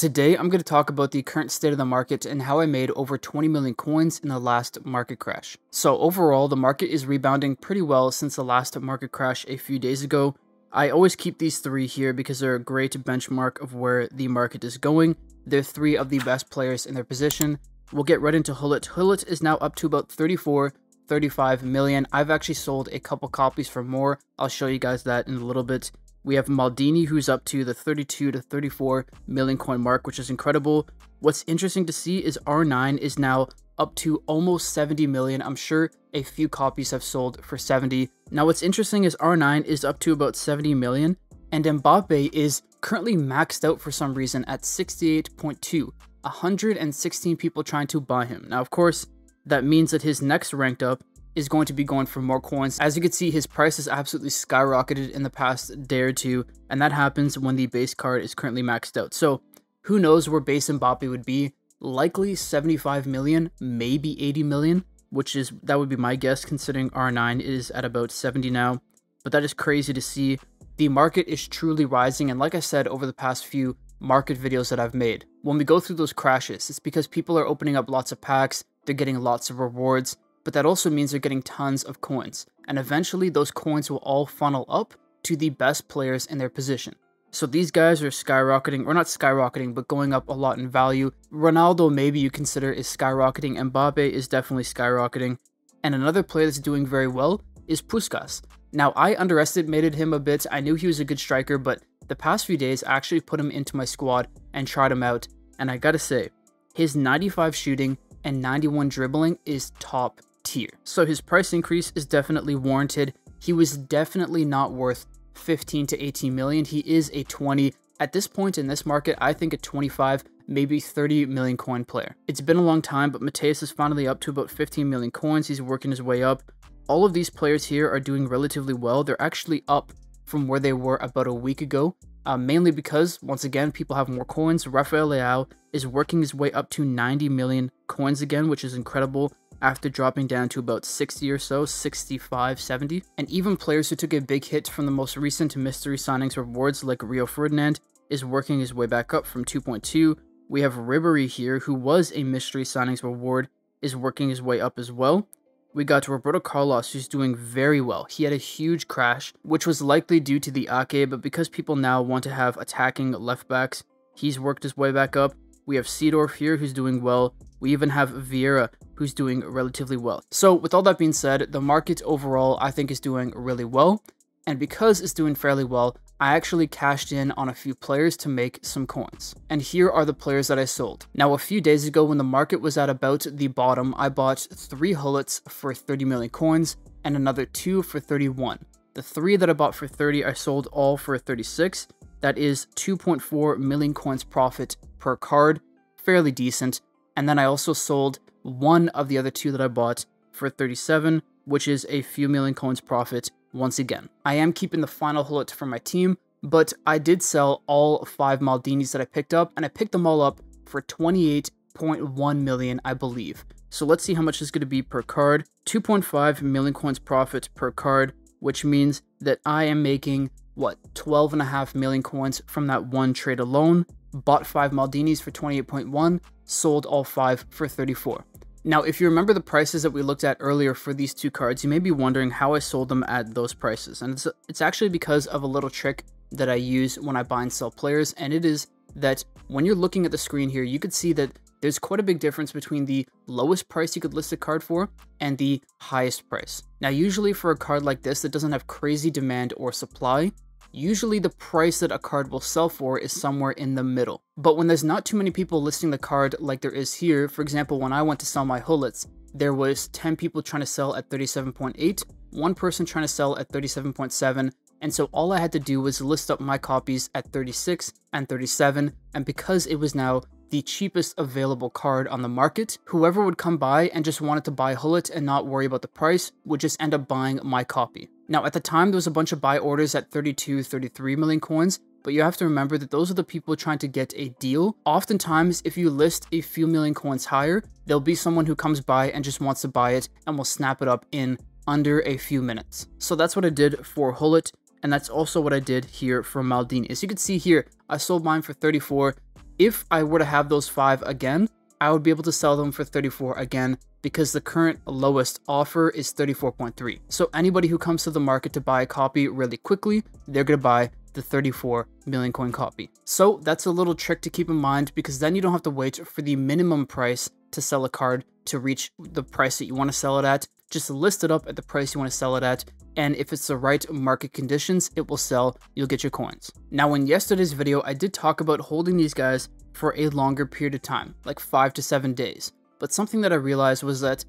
Today, I'm going to talk about the current state of the market and how I made over 20 million coins in the last market crash. So overall, the market is rebounding pretty well since the last market crash a few days ago. I always keep these three here because they're a great benchmark of where the market is going. They're three of the best players in their position. We'll get right into Hullet. Hullet is now up to about 35 million. I've actually sold a couple copies for more. I'll show you guys that in a little bit. We have Maldini, who's up to the 32 to 34 million coin mark, which is incredible. What's interesting to see is R9 is now up to almost 70 million. I'm sure a few copies have sold for 70. Now, what's interesting is R9 is up to about 70 million, and Mbappe is currently maxed out for some reason at 68.2. 116 people trying to buy him. Now, of course, that means that his next ranked up is going to be going for more coins. As you can see, his price has absolutely skyrocketed in the past day or two, and that happens when the base card is currently maxed out. So who knows where base Mbappe would be? Likely 75 million, maybe 80 million, that would be my guess considering R9 is at about 70 now. But that is crazy to see. The market is truly rising, and like I said over the past few market videos that I've made, when we go through those crashes, it's because people are opening up lots of packs, they're getting lots of rewards, but that also means they're getting tons of coins, and eventually those coins will all funnel up to the best players in their position. So these guys are skyrocketing, or not skyrocketing, but going up a lot in value. Ronaldo, maybe you consider, is skyrocketing. Mbappe is definitely skyrocketing. And another player that's doing very well is Puskás. Now, I underestimated him a bit. I knew he was a good striker, but the past few days, I actually put him into my squad and tried him out. And I gotta say, his 95 shooting and 91 dribbling is top tier. So his price increase is definitely warranted. He was definitely not worth 15 to 18 million. He is a 20. At this point in this market, I think a 25, maybe 30 million coin player. It's been a long time, but Mateus is finally up to about 15 million coins. He's working his way up. All of these players here are doing relatively well. They're actually up from where they were about a week ago, mainly because, once again, people have more coins. Rafael Leao is working his way up to 90 million coins again, which is incredible, after dropping down to about 60 or so, 65, 70. And even players who took a big hit from the most recent mystery signings rewards like Rio Ferdinand is working his way back up from 2.2. We have Ribéry here, who was a mystery signings reward, is working his way up as well. We got Roberto Carlos, who's doing very well. He had a huge crash, which was likely due to the Ake, but because people now want to have attacking left backs, he's worked his way back up. We have Seedorf here, who's doing well. We even have Vieira, who's doing relatively well. So with all that being said, the market overall, I think, is doing really well. And because it's doing fairly well, I actually cashed in on a few players to make some coins. And here are the players that I sold. Now, a few days ago, when the market was at about the bottom, I bought 3 Hullets for 30 million coins and another 2 for 31. The 3 that I bought for 30, I sold all for 36. That is 2.4 million coins profit per card, fairly decent. And then I also sold one of the other 2 that I bought for 37, which is a few million coins profit once again. I am keeping the final Hullet for my team, but I did sell all 5 Maldinis that I picked up, and I picked them all up for 28.1 million, I believe. So let's see how much is going to be per card. 2.5 million coins profit per card, which means that I am making, what, 12.5 million coins from that one trade alone. Bought 5 Maldinis for 28.1, sold all 5 for 34. Now, if you remember the prices that we looked at earlier for these 2 cards, you may be wondering how I sold them at those prices. And it's actually because of a little trick that I use when I buy and sell players, and it is that when you're looking at the screen here, you could see that there's quite a big difference between the lowest price you could list a card for and the highest price. Now, usually for a card like this that doesn't have crazy demand or supply, usually the price that a card will sell for is somewhere in the middle. But when there's not too many people listing the card like there is here, for example, when I went to sell my Hullets, there was 10 people trying to sell at 37.8, 1 person trying to sell at 37.7, and so all I had to do was list up my copies at 36 and 37, and because it was now the cheapest available card on the market, whoever would come by and just wanted to buy Hullet and not worry about the price would just end up buying my copy. Now, at the time, there was a bunch of buy orders at 32, 33 million coins, but you have to remember that those are the people trying to get a deal. Oftentimes, if you list a few million coins higher, there'll be someone who comes by and just wants to buy it and will snap it up in under a few minutes. So that's what I did for Hullet, and that's also what I did here for Maldini. As you can see here, I sold mine for 34. if I were to have those 5 again, I would be able to sell them for 34 again, because the current lowest offer is 34.3. So anybody who comes to the market to buy a copy really quickly, they're going to buy the 34 million coin copy. So that's a little trick to keep in mind, because then you don't have to wait for the minimum price to sell a card to reach the price that you want to sell it at. Just list it up at the price you want to sell it at, and if it's the right market conditions, it will sell, you'll get your coins. Now, in yesterday's video, I did talk about holding these guys for a longer period of time, like 5 to 7 days. But something that I realized was that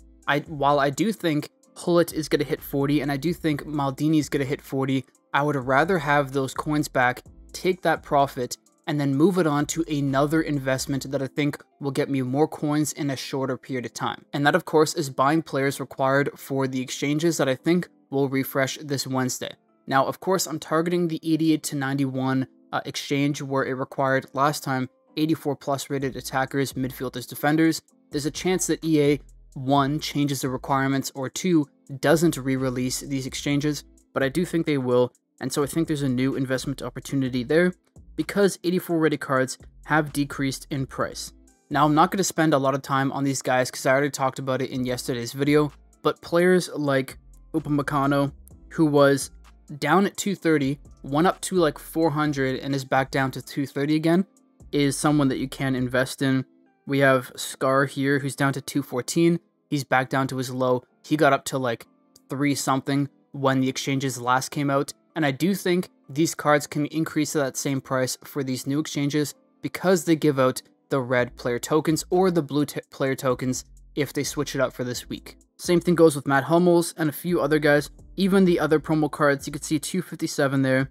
while I do think Gullit is going to hit 40, and I do think Maldini is going to hit 40, I would rather have those coins back, take that profit, and then move it on to another investment that I think will get me more coins in a shorter period of time. And that, of course, is buying players required for the exchanges that I think will refresh this Wednesday. Now, of course, I'm targeting the 88 to 91 exchange where it required last time 84 plus rated attackers, midfielders, defenders. There's a chance that EA 1 changes the requirements, or 2 doesn't re-release these exchanges, but I do think they will, and so I think there's a new investment opportunity there, because 84 rated cards have decreased in price. Now, I'm not going to spend a lot of time on these guys because I already talked about it in yesterday's video, but players like Upamecano, who was down at 230, went up to like 400 and is back down to 230 again, is someone that you can invest in. We have Scar here, who's down to 214. He's back down to his low. He got up to like 3 something when the exchanges last came out. And I do think these cards can increase to that same price for these new exchanges because they give out the red player tokens or the blue player tokens if they switch it up for this week. Same thing goes with Matt Hummels and a few other guys. Even the other promo cards, you can see 257 there.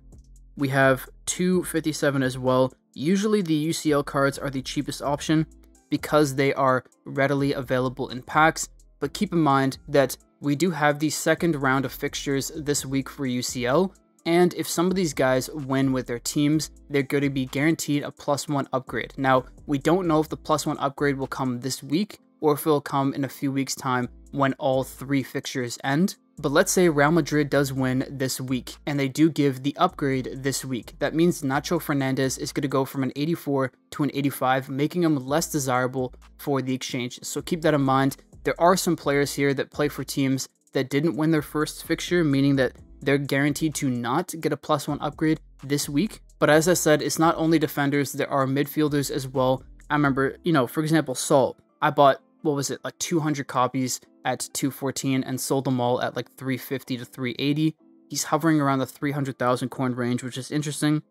We have 257 as well. Usually the UCL cards are the cheapest option because they are readily available in packs, but keep in mind that we do have the second round of fixtures this week for UCL, and if some of these guys win with their teams, they're going to be guaranteed a +1 upgrade. Now, we don't know if the +1 upgrade will come this week or if it will come in a few weeks' time when all 3 fixtures end. But let's say Real Madrid does win this week, and they do give the upgrade this week. That means Nacho Fernandez is going to go from an 84 to an 85, making him less desirable for the exchanges. So keep that in mind. There are some players here that play for teams that didn't win their first fixture, meaning that they're guaranteed to not get a +1 upgrade this week. But as I said, it's not only defenders, there are midfielders as well. I remember, for example, Saul. I bought, what was it, like 200 copies at 214 and sold them all at like 350 to 380. He's hovering around the 300,000 coin range, which is interesting.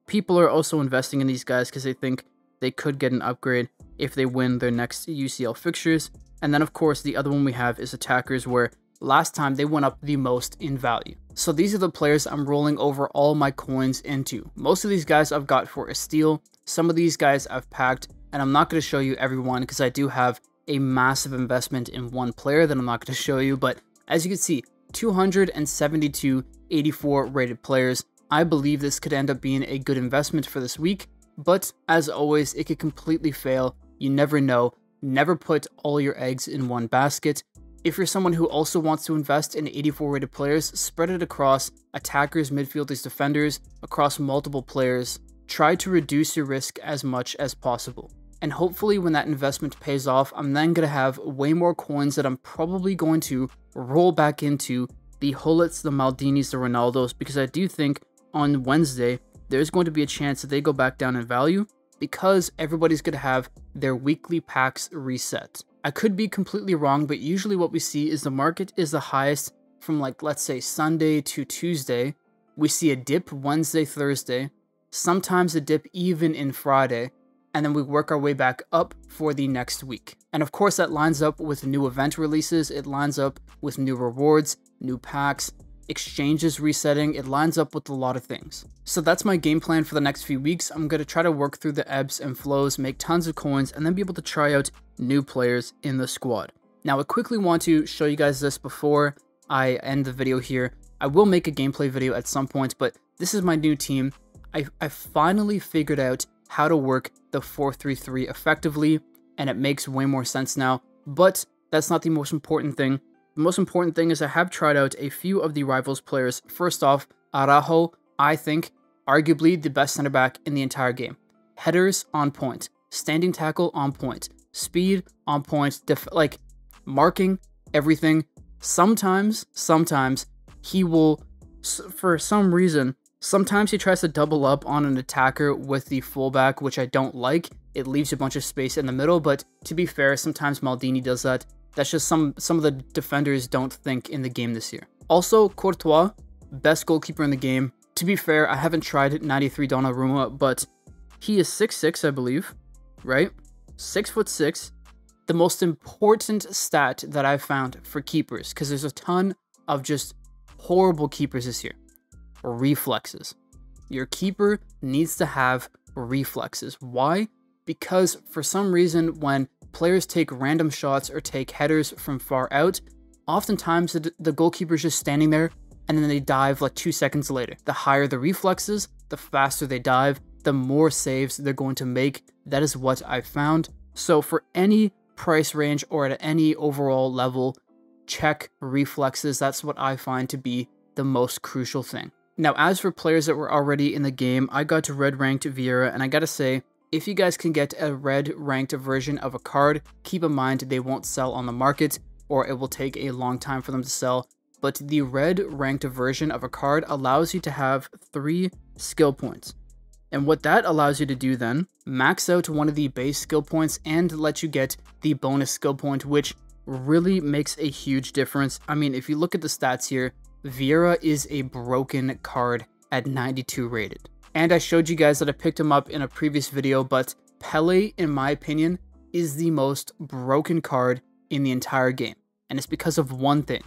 People are also investing in these guys because they think they could get an upgrade if they win their next UCL fixtures. And then, of course, the other one we have is attackers, where last time they went up the most in value. So these are the players I'm rolling over all my coins into. Most of these guys I've got for a steal. Some of these guys I've packed, and I'm not going to show you everyone because I do have a massive investment in one player that I'm not going to show you. But as you can see, 272 84 rated players. I believe this could end up being a good investment for this week, but as always, it could completely fail. You never know. Never put all your eggs in one basket. If you're someone who also wants to invest in 84 rated players, spread it across attackers, midfielders, defenders, across multiple players. Try to reduce your risk as much as possible. And hopefully when that investment pays off, I'm then going to have way more coins that I'm probably going to roll back into the Gullits, the Maldinis, the Ronaldos, because I do think on Wednesday, there's going to be a chance that they go back down in value because everybody's going to have their weekly packs reset. I could be completely wrong, but usually what we see is the market is the highest from, like, let's say Sunday to Tuesday. We see a dip Wednesday, Thursday, sometimes a dip even in Friday, and then we work our way back up for the next week. And of course that lines up with new event releases, it lines up with new rewards, new packs, exchanges resetting, it lines up with a lot of things. So that's my game plan for the next few weeks. I'm going to try to work through the ebbs and flows, make tons of coins, and then be able to try out new players in the squad. Now I quickly want to show you guys this before I end the video here. I will make a gameplay video at some point, but this is my new team. I finally figured out how to work the 4-3-3 effectively, and it makes way more sense now, but that's not the most important thing. The most important thing is I have tried out a few of the Rivals players. First off, Araujo, I think, arguably the best center back in the entire game. Headers on point, Standing tackle on point, speed on point, like marking, everything. Sometimes he will, for some reason, sometimes he tries to double up on an attacker with the fullback, which I don't like. It leaves a bunch of space in the middle, but to be fair, sometimes Maldini does that. That's just some of the defenders don't think in the game this year. Also, Courtois, best goalkeeper in the game. To be fair, I haven't tried 93 Donnarumma, but he is 6'6", I believe, right? 6'6". The most important stat that I've found for keepers, because there's a ton of just horrible keepers this year. Reflexes. Your keeper needs to have reflexes. Why? Because for some reason, when players take random shots or take headers from far out, oftentimes the goalkeeper's just standing there and then they dive like 2 seconds later. The higher the reflexes, the faster they dive, the more saves they're going to make. That is what I've found. So for any price range or at any overall level, check reflexes. That's what I find to be the most crucial thing. Now, as for players that were already in the game, I got to red ranked Vieira, and I gotta say, if you guys can get a red ranked version of a card, keep in mind they won't sell on the market, or it will take a long time for them to sell. But the red ranked version of a card allows you to have 3 skill points. And what that allows you to do then, max out one of the base skill points and let you get the bonus skill point, which really makes a huge difference. I mean, if you look at the stats here, Vieira is a broken card at 92 rated. And I showed you guys that I picked him up in a previous video, but Pele, in my opinion, is the most broken card in the entire game. And it's because of one thing.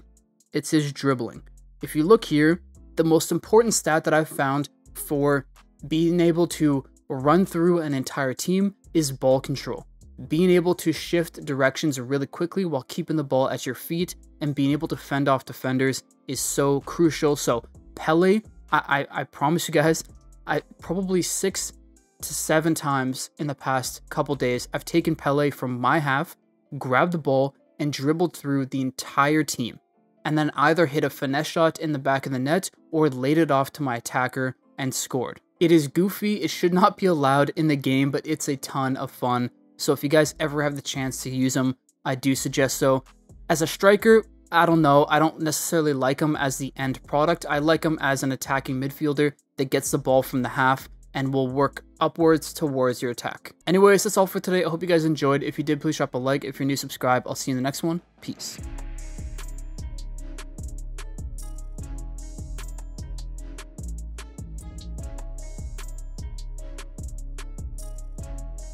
It's his dribbling. If you look here, the most important stat that I've found for being able to run through an entire team is ball control. Being able to shift directions really quickly while keeping the ball at your feet and being able to fend off defenders is so crucial. So Pele, I promise you guys, I probably 6 to 7 times in the past couple days, I've taken Pele from my half, grabbed the ball, and dribbled through the entire team, and then either hit a finesse shot in the back of the net or laid it off to my attacker and scored. It is goofy, it should not be allowed in the game, but it's a ton of fun. So if you guys ever have the chance to use them, I do suggest so. As a striker, I don't know, I don't necessarily like him as the end product. I like him as an attacking midfielder that gets the ball from the half and will work upwards towards your attack. Anyways, that's all for today. I hope you guys enjoyed. If you did, please drop a like. If you're new, subscribe. I'll see you in the next one. Peace.